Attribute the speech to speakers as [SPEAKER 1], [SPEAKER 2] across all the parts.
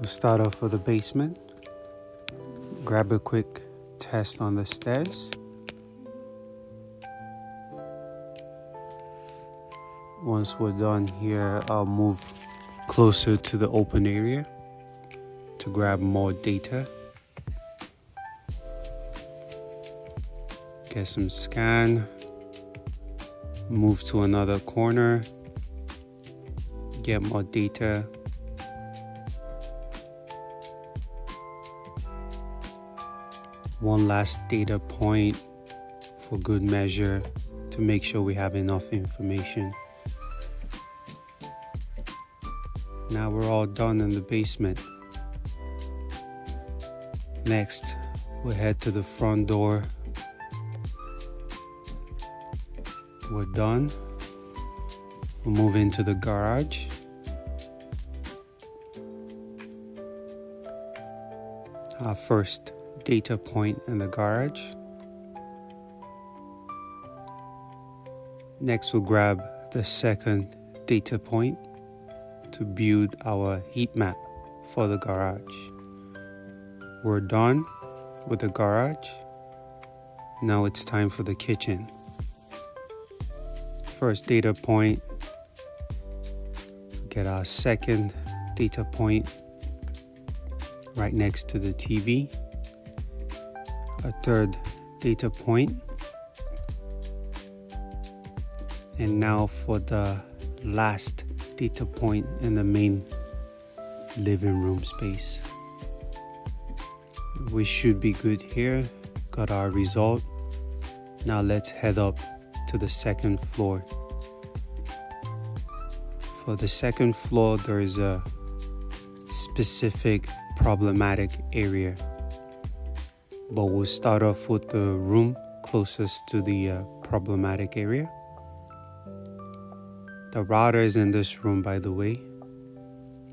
[SPEAKER 1] We'll start off with the basement. Grab a quick test on the stairs. Once we're done here, I'll move closer to the open area to grab more data. Get some scan. Move to another corner. Get more data. One last data point for good measure to make sure we have enough information. Now we're all done in the basement. Next, we'll head to the front door. We're done. We'll move into the garage. Our first data point in the garage. Next, we'll grab the second data point to build our heat map for the garage. We're done with the garage. Now it's time for the kitchen. First data point, get our second data point right next to the TV. A third data point. And now for the last data point in the main living room space. We should be good here. Got our result. Now let's head up to the second floor. For the second floor, there is a specific problematic area. But we'll start off with the room closest to the problematic area. The router is in this room, by the way,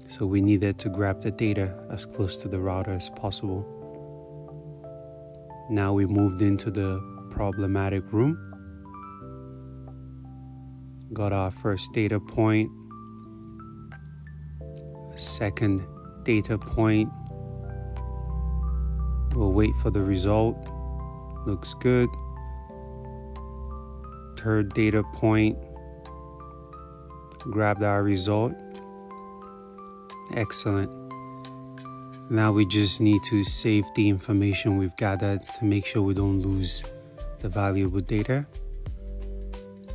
[SPEAKER 1] so we needed to grab the data as close to the router as possible. Now we moved into the problematic room. Got our first data point, second data point. We'll wait for the result. Looks good. Third data point. Grabbed our result. Excellent. Now we just need to save the information we've gathered to make sure we don't lose the valuable data.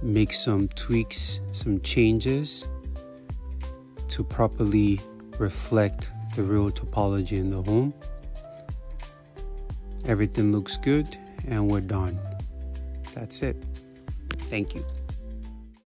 [SPEAKER 1] Make some tweaks, some changes to properly reflect the real topology in the home. Everything looks good and we're done. That's it. Thank you.